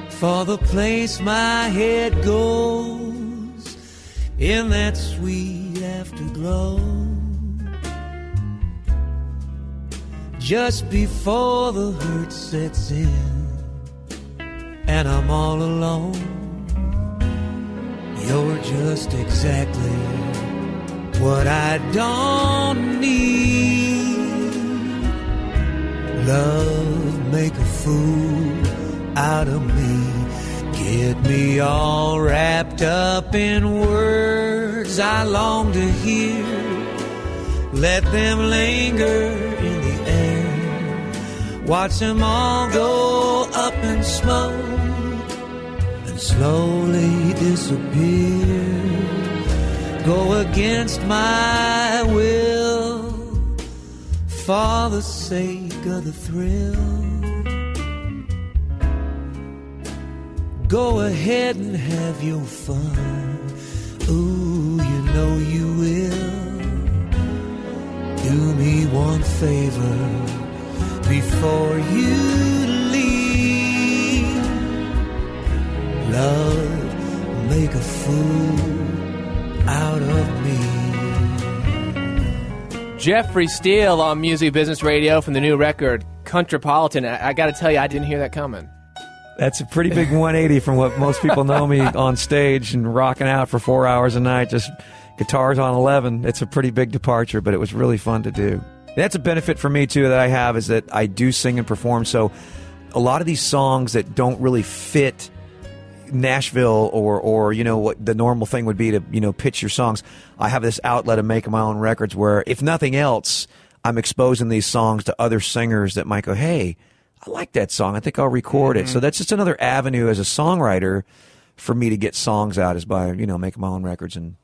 For the place my head goes in that sweet afterglow, just before the hurt sets in and I'm all alone, you're just exactly what I don't need. Love make a fool out of me, get me all wrapped up in words I long to hear, let them linger in the air, watch them all go up in smoke and slowly disappear. go against my will for the sake of the thrill. Go ahead and have your fun. Ooh, you know you will. Do me one favor before you leave. Love, make a fool out of me. Jeffrey Steele on Music Business Radio from the new record, Countrypolitan. I got to tell you, I didn't hear that coming. That's a pretty big 180 from what most people know me on stage and rocking out for 4 hours a night, just guitars on 11. It's a pretty big departure, but it was really fun to do. That's a benefit for me, too, that I have, is that I do sing and perform. So a lot of these songs that don't really fit Nashville or you know, what the normal thing would be to, you know, pitch your songs, I have this outlet of making my own records where, if nothing else, I'm exposing these songs to other singers that might go, hey, I like that song. I think I'll record it. So that's just another avenue as a songwriter for me to get songs out, is by, you know, making my own records and,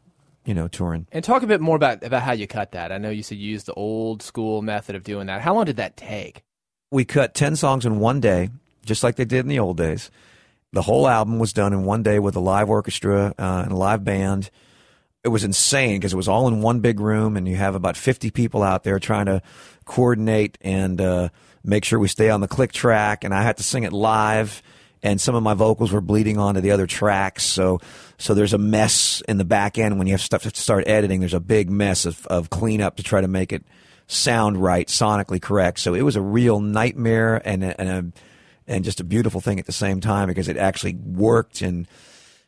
you know, touring. And talk a bit more about how you cut that. I know you said you used the old school method of doing that. How long did that take? We cut 10 songs in one day, just like they did in the old days. The whole album was done in one day with a live orchestra and a live band. It was insane because it was all in one big room, and you have about 50 people out there trying to coordinate and make sure we stay on the click track, and I had to sing it live, and some of my vocals were bleeding onto the other tracks, so there's a mess in the back end when you have stuff to start editing. There's a big mess of cleanup to try to make it sound right, sonically correct. So it was a real nightmare and just a beautiful thing at the same time, because it actually worked, and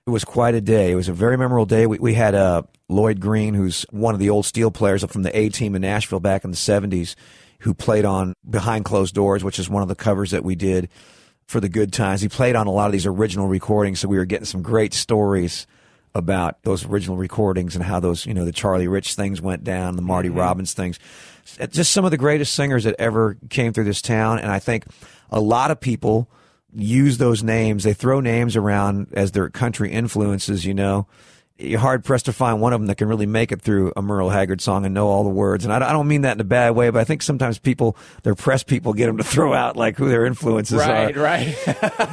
it was quite a day. It was a very memorable day. We had Lloyd Green, who's one of the old Steele players from the A-Team in Nashville back in the 70s, who played on Behind Closed Doors, which is one of the covers that we did for the Good Times. He played on a lot of these original recordings, so we were getting some great stories about those original recordings and how those, you know, the Charlie Rich things went down, the Marty Robbins things. Just some of the greatest singers that ever came through this town, and I think a lot of people use those names. They throw names around as their country influences, you know. You're hard-pressed to find one of them that can really make it through a Merle Haggard song and know all the words. And I don't mean that in a bad way, but I think sometimes their press people get them to throw out, like, who their influences are. Right.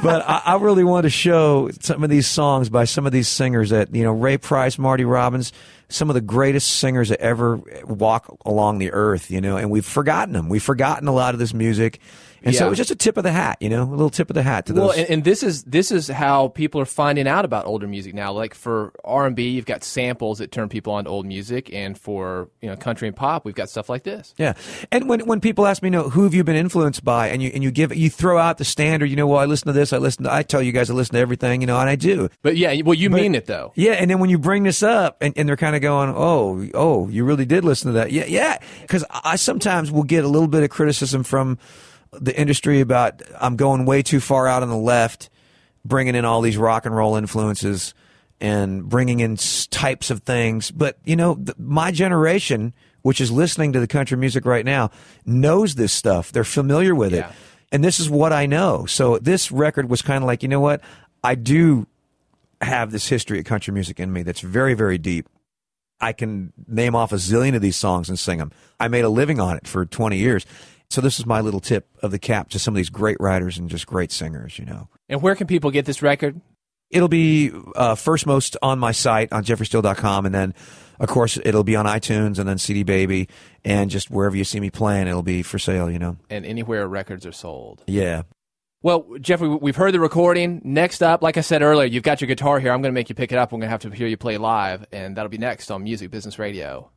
But I really want to show some of these songs by some of these singers that, you know, Ray Price, Marty Robbins, some of the greatest singers that ever walk along the earth, you know, and we've forgotten them. We've forgotten a lot of this music. And so it was just a tip of the hat, you know, a little tip of the hat to those. Well, and this is how people are finding out about older music now. Like for R&B, you've got samples that turn people on to old music, and for, you know, country and pop, we've got stuff like this. Yeah, and when people ask me, you know, who have you been influenced by, and you throw out the standard, you know, well, I listen to this, I tell you guys I listen to everything, you know, and I do. But yeah, well, you mean it though. Yeah, and then when you bring this up, and they're kind of going, oh, you really did listen to that. Yeah, because I sometimes will get a little bit of criticism from the industry about I'm going way too far out on the left, bringing in all these rock and roll influences and bringing in types of things. But, you know, my generation, which is listening to the country music right now, knows this stuff. They're familiar with it. And this is what I know. So this record was kind of like, you know what? I do have this history of country music in me that's very, very deep. I can name off a zillion of these songs and sing them. I made a living on it for 20 years. So this is my little tip of the cap to some of these great writers and just great singers, you know. And where can people get this record? It'll be first most on my site, on jeffreysteele.com, and then, of course, it'll be on iTunes and then CD Baby, and just wherever you see me playing, it'll be for sale, you know. And anywhere records are sold. Yeah. Well, Jeffrey, we've heard the recording. Next up, like I said earlier, you've got your guitar here. I'm going to make you pick it up. We're going to have to hear you play live, and that'll be next on Music Business Radio.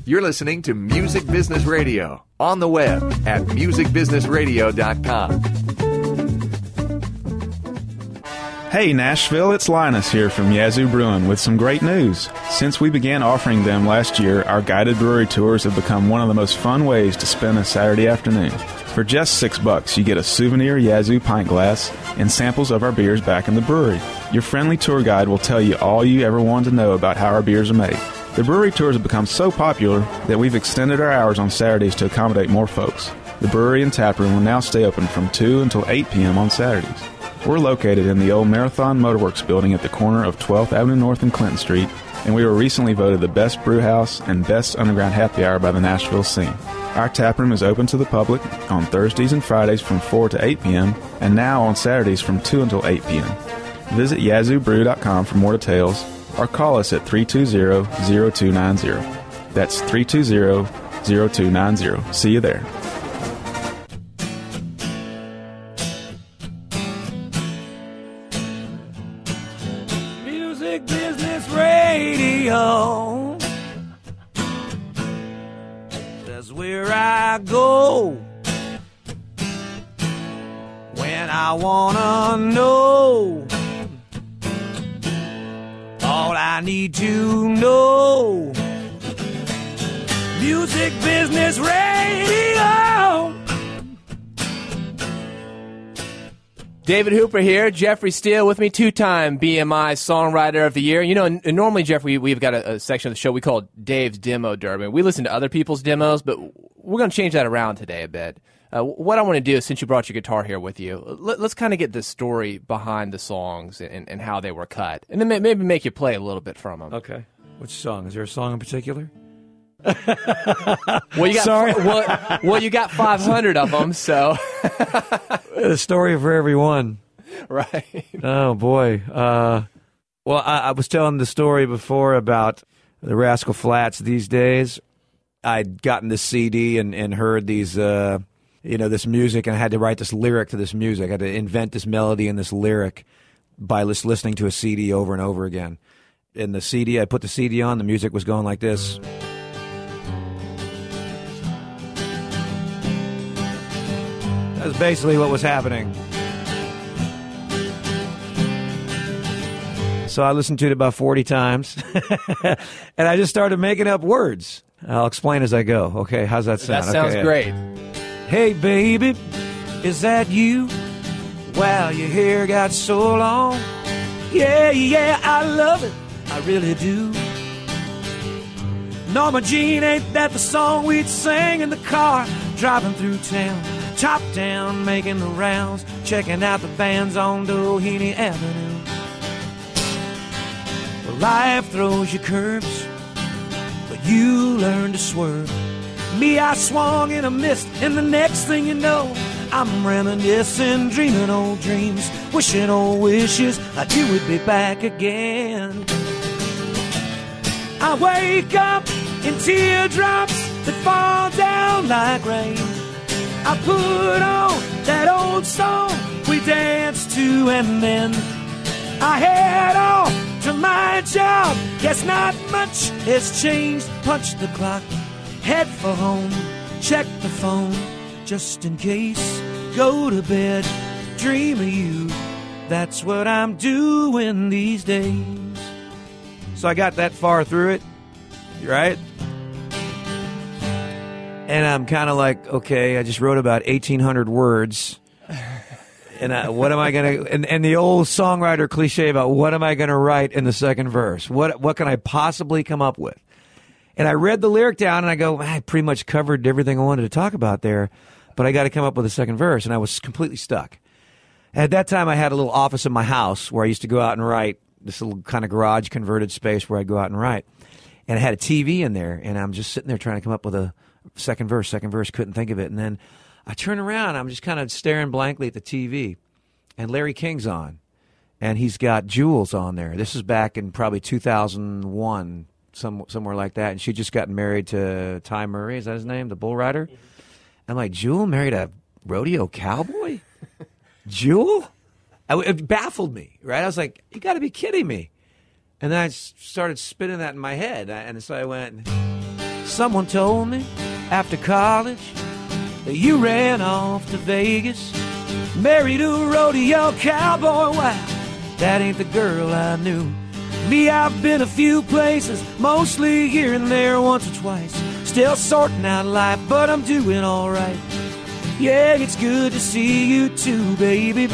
You're listening to Music Business Radio on the web at musicbusinessradio.com. Hey Nashville, it's Linus here from Yazoo Brewing with some great news. Since we began offering them last year, our guided brewery tours have become one of the most fun ways to spend a Saturday afternoon. For just $6, you get a souvenir Yazoo pint glass and samples of our beers back in the brewery. Your friendly tour guide will tell you all you ever wanted to know about how our beers are made. The brewery tours have become so popular that we've extended our hours on Saturdays to accommodate more folks. The brewery and taproom will now stay open from 2 until 8 p.m. on Saturdays. We're located in the old Marathon Motorworks building at the corner of 12th Avenue North and Clinton Street, and we were recently voted the best brew house and best underground happy hour by the Nashville scene. Our taproom is open to the public on Thursdays and Fridays from 4 to 8 p.m. and now on Saturdays from 2 until 8 p.m. Visit yazoobrew.com for more details or call us at 320-0290. That's 320-0290. See you there. Music Business Radio. That's where I go when I wanna know all I need to know. Music Business Radio. David Hooper here, Jeffrey Steele with me, two-time BMI Songwriter of the Year. You know, and normally, Jeffrey, we've got a section of the show we call Dave's Demo Derby. We listen to other people's demos, but we're going to change that around today a bit. What I want to do is, since you brought your guitar here with you, let's kind of get the story behind the songs and how they were cut, and then maybe make you play a little bit from them. Okay. Which song? Is there a song in particular? Well, you got you got 500 of them, so a story for everyone, right? Oh boy. Well, I was telling the story before about the Rascal Flatts. These days, I'd gotten this CD and heard these, this music, and I had to write this lyric to this music. I had to invent this melody and this lyric by just listening to a CD over and over again. In the CD, I put the CD on. The music was going like this. That's basically what was happening. So I listened to it about 40 times, and I just started making up words. I'll explain as I go. Okay, how's that sound? That sounds great. Hey, baby, is that you? Wow, your hair got so long. Yeah, I love it. I really do. Norma Jean, ain't that the song we'd sing in the car, driving through town? Top down, making the rounds, checking out the bands on Doheny Avenue. Well, life throws you curves, but you learn to swerve. Me, I swung in a mist, and the next thing you know, I'm reminiscing, dreaming old dreams, wishing old wishes like you would be back again. I wake up in teardrops that fall down like rain. I put on that old song we danced to, and then I head off to my job. Guess not much has changed. Punch the clock, head for home, check the phone just in case. Go to bed, dream of you. That's what I'm doing these days. So I got that far through it, right? And I'm kind of like, okay, I just wrote about 1,800 words. And what am I going to... And the old songwriter cliche about what am I going to write in the second verse? What can I possibly come up with? And I read the lyric down, and I go, I pretty much covered everything I wanted to talk about there, but I got to come up with a second verse, and I was completely stuck. At that time, I had a little office in my house where I used to go out and write, this little kind of garage converted space where I'd go out and write. And I had a TV in there, and I'm just sitting there trying to come up with a second verse, couldn't think of it. And then I turn around, I'm just kind of staring blankly at the TV, and Larry King's on, and he's got Jules on there. This is back in probably 2001, somewhere like that, and she just got married to Ty Murray, is that his name, the bull rider? I'm like, Jewel married a rodeo cowboy? Jewel? It baffled me, right? I was like, you got to be kidding me. And then I started spinning that in my head, and so I went, someone told me after college that you ran off to Vegas, married a rodeo cowboy. Wow, that ain't the girl I knew. Me, I've been a few places, mostly here and there once or twice. Still sorting out life, but I'm doing all right. Yeah, it's good to see you too, baby.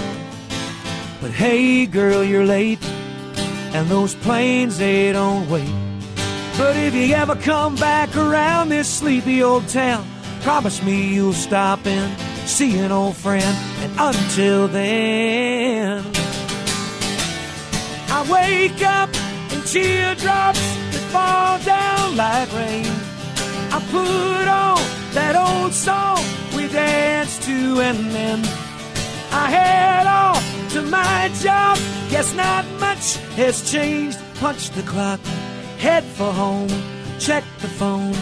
But hey, girl, you're late, and those planes, they don't wait. But if you ever come back around this sleepy old town, promise me you'll stop and see an old friend. And until then, I wake up in teardrops that fall down like rain. I put on that old song we danced to, and then I head off to my job. Guess not much has changed. Punch the clock, head for home, check the phone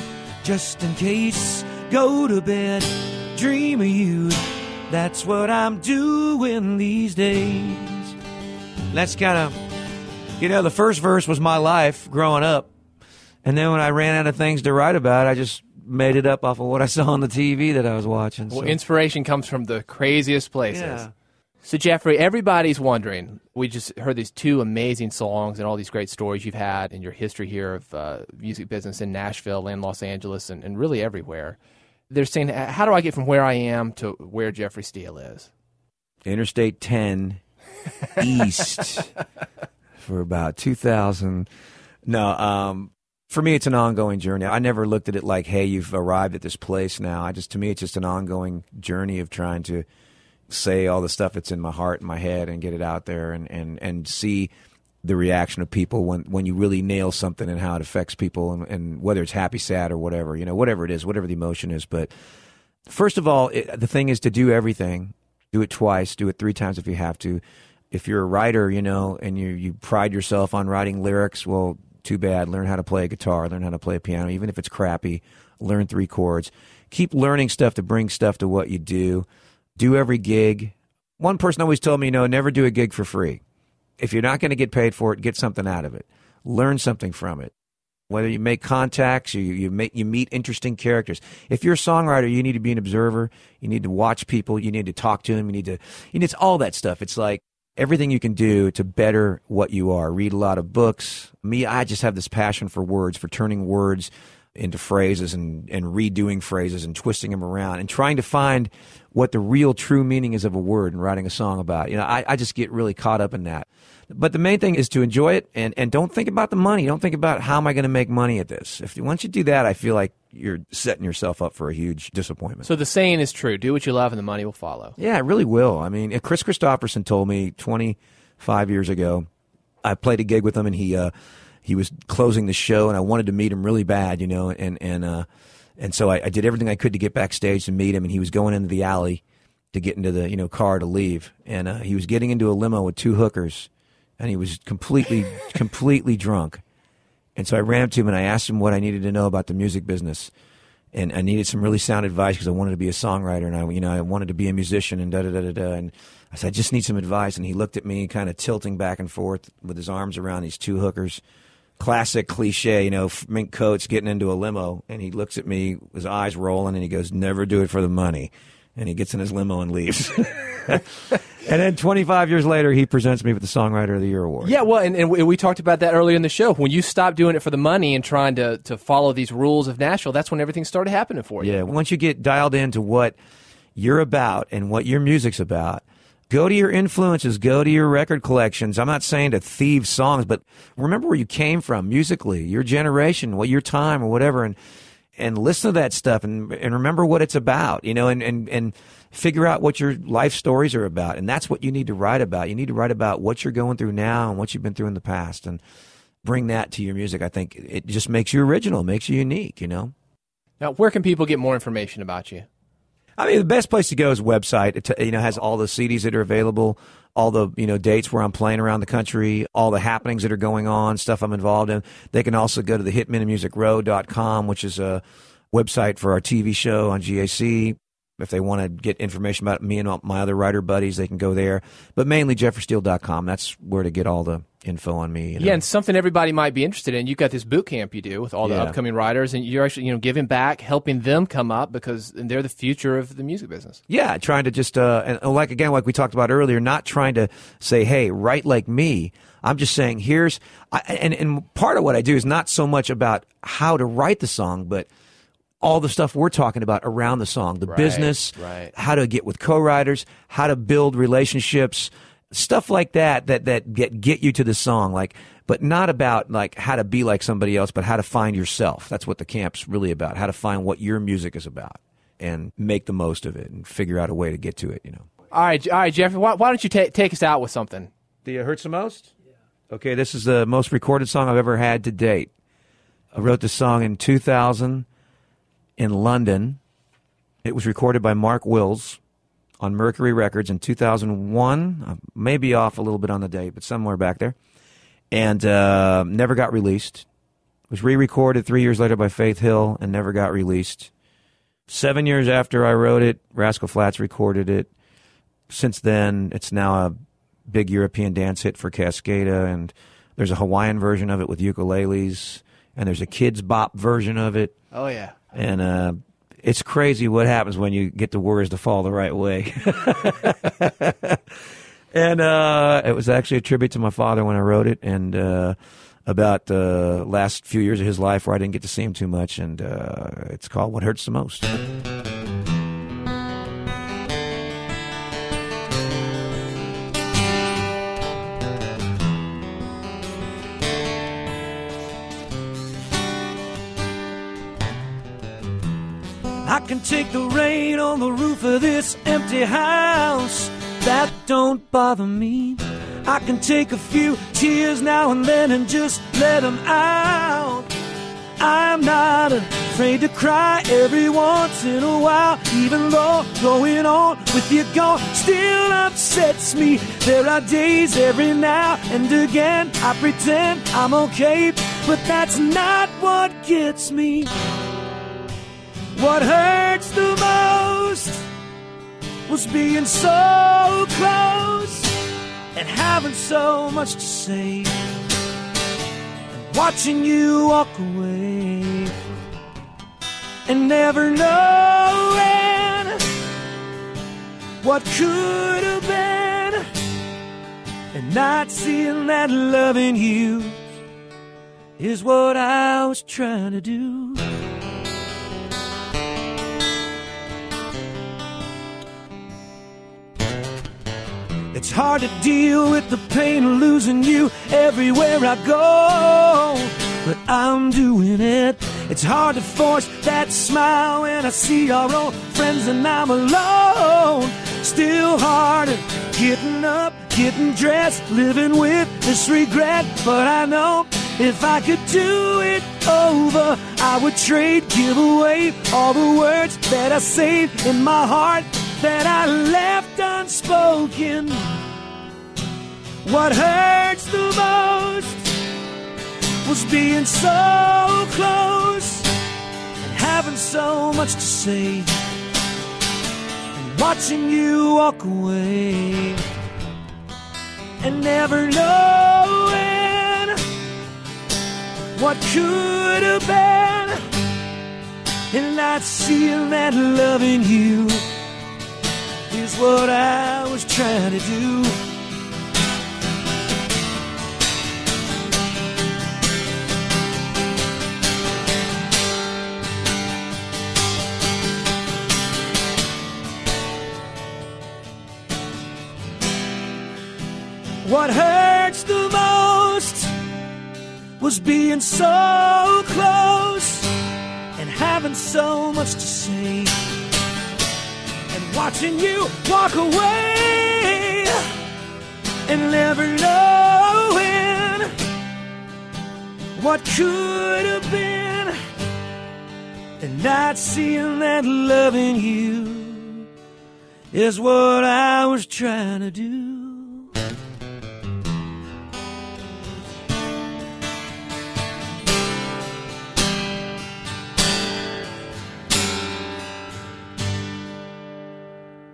just in case. Go to bed, dream of you. That's what I'm doing these days. That's kind of, the first verse was my life growing up. And then when I ran out of things to write about, I just made it up off of what I saw on the TV that I was watching. Well, inspiration comes from the craziest places. Yeah. So, Jeffrey, everybody's wondering. We just heard these two amazing songs and all these great stories you've had in your history here of music business in Nashville and Los Angeles and really everywhere. They're saying, how do I get from where I am to where Jeffrey Steele is? Interstate 10 east for about 2,000. No, for me, it's an ongoing journey. I never looked at it like, hey, you've arrived at this place now. To me, it's just an ongoing journey of trying to say all the stuff that's in my heart and my head and get it out there and see the reaction of people when you really nail something and how it affects people and whether it's happy, sad, or whatever, whatever it is, whatever the emotion is. But first of all, the thing is to do everything. Do it twice. Do it 3 times if you have to. If you're a writer, and you pride yourself on writing lyrics, well, too bad. Learn how to play a guitar. Learn how to play a piano. Even if it's crappy, learn 3 chords. Keep learning stuff to bring stuff to what you do. Do every gig. One person always told me, never do a gig for free. If you're not going to get paid for it, get something out of it. Learn something from it. Whether you make contacts or you meet interesting characters. If you're a songwriter, you need to be an observer. You need to watch people. You need to talk to them. It's all that stuff. It's like everything you can do to better what you are. Read a lot of books. I just have this passion for words, for turning words into phrases and redoing phrases and twisting them around and trying to find what the real true meaning is of a word and writing a song about. I just get really caught up in that. But the main thing is to enjoy it and don't think about the money. Don't think about how am I going to make money at this. Once you do that, I feel like you're setting yourself up for a huge disappointment. So the saying is true. Do what you love and the money will follow. Yeah, it really will. I mean, Chris Christopherson told me 25 years ago, I played a gig with him and he was closing the show and I wanted to meet him really bad, and so I did everything I could to get backstage to meet him, and he was going into the alley to get into the car to leave, and he was getting into a limo with 2 hookers, and he was completely drunk. And so I ran up to him and I asked him what I needed to know about the music business, and I needed some really sound advice because I wanted to be a songwriter and I wanted to be a musician and and I said I just need some advice, and he looked at me kind of tilting back and forth with his arms around these 2 hookers. Classic cliche, mink coats getting into a limo, and he looks at me, his eyes rolling, and he goes, "Never do it for the money." And he gets in his limo and leaves. And then 25 years later, he presents me with the Songwriter of the Year award. Yeah, well, and we talked about that earlier in the show. When you stopped doing it for the money and trying to follow these rules of Nashville, that's when everything started happening for you. Yeah, once you get dialed into what you're about and what your music's about, go to your influences, go to your record collections. I'm not saying to thieve songs, but remember where you came from musically, your generation, your time or whatever, and listen to that stuff and remember what it's about, and figure out what your life stories are about. And that's what you need to write about. You need to write about what you're going through now and what you've been through in the past and bring that to your music. I think it just makes you original, makes you unique, Now, where can people get more information about you? I mean, the best place to go is website. It has all the CDs that are available, all the dates where I'm playing around the country, all the happenings that are going on, stuff I'm involved in. They can also go to the HITMENofMusicROW.com, which is a website for our TV show on GAC. If they want to get information about me and my other writer buddies, they can go there. But mainly JeffreySteele.com. That's where to get all the info on me. Yeah, and something everybody might be interested in. You've got this boot camp you do with all the upcoming writers, and you're actually giving back, helping them come up because they're the future of the music business. Yeah, trying to just and like we talked about earlier, not trying to say, hey, write like me. I'm just saying and part of what I do is not so much about how to write the song, but all the stuff we're talking about around the song, the business, how to get with co-writers, how to build relationships, stuff like that get you to the song, but not about how to be like somebody else, but how to find yourself. That's what the camp's really about, how to find what your music is about and make the most of it and figure out a way to get to it, All right, Jeffrey, why don't you take us out with something? The Hurts the Most? Okay, this is the most recorded song I've ever had to date. I wrote the song in 2000 in London. It was recorded by Mark Wills on Mercury Records in 2001. Maybe off a little bit on the date, but somewhere back there. And never got released. It was re-recorded 3 years later by Faith Hill and never got released. 7 years after I wrote it, Rascal Flatts recorded it. Since then, it's now a big European dance hit for Cascada, and there's a Hawaiian version of it with ukuleles, and there's a kids bop version of it. Oh, yeah. And it's crazy what happens when you get the words to fall the right way. And it was actually a tribute to my father when I wrote it, and about the last few years of his life where I didn't get to see him too much, and it's called What Hurts the Most. I can take the rain on the roof of this empty house. That don't bother me. I can take a few tears now and then and just let them out. I'm not afraid to cry every once in a while, even though going on with you gone still upsets me. There are days every now and again I pretend I'm okay, but that's not what gets me. What hurts the most was being so close and having so much to say, and watching you walk away and never knowing what could have been, and not seeing that loving you is what I was trying to do. It's hard to deal with the pain of losing you everywhere I go, but I'm doing it. It's hard to force that smile when I see our old friends and I'm alone. Still harder getting up, getting dressed, living with this regret. But I know if I could do it over, I would trade, give away all the words that I saved in my heart that I left unspoken. What hurts the most was being so close and having so much to say, and watching you walk away and never knowing what could have been, and not seeing that loving you is what I was trying to do. What hurts the most was being so close and having so much to say, and watching you walk away and never knowing what could have been, and not seeing that loving you is what I was trying to do.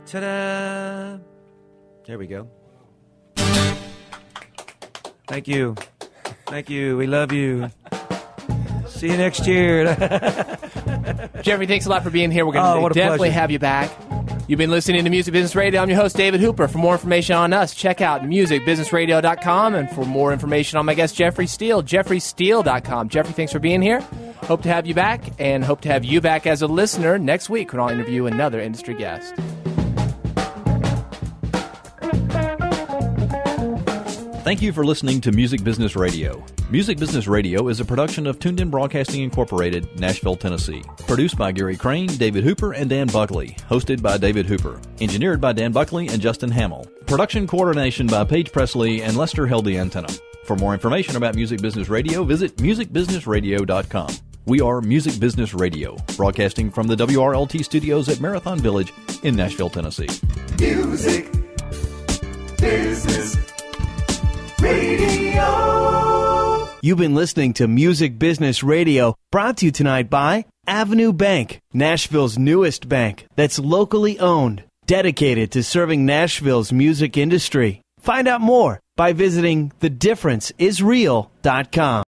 Ta-da! There we go. Thank you. Thank you. We love you. See you next year. Jeffrey, thanks a lot for being here. We're going to definitely have you back. You've been listening to Music Business Radio. I'm your host, David Hooper. For more information on us, check out musicbusinessradio.com. And for more information on my guest, Jeffrey Steele, jeffreysteele.com. Jeffrey, thanks for being here. Hope to have you back, and hope to have you back as a listener next week when I'll interview another industry guest. Thank you for listening to Music Business Radio. Music Business Radio is a production of Tuned In Broadcasting Incorporated, Nashville, Tennessee. Produced by Gary Crane, David Hooper, and Dan Buckley. Hosted by David Hooper. Engineered by Dan Buckley and Justin Hamill. Production coordination by Paige Presley and Lester held the antenna. For more information about Music Business Radio, visit musicbusinessradio.com. We are Music Business Radio, broadcasting from the WRLT studios at Marathon Village in Nashville, Tennessee. Music Business Radio. You've been listening to Music Business Radio, brought to you tonight by Avenue Bank, Nashville's newest bank that's locally owned, dedicated to serving Nashville's music industry. Find out more by visiting thedifferenceisreal.com.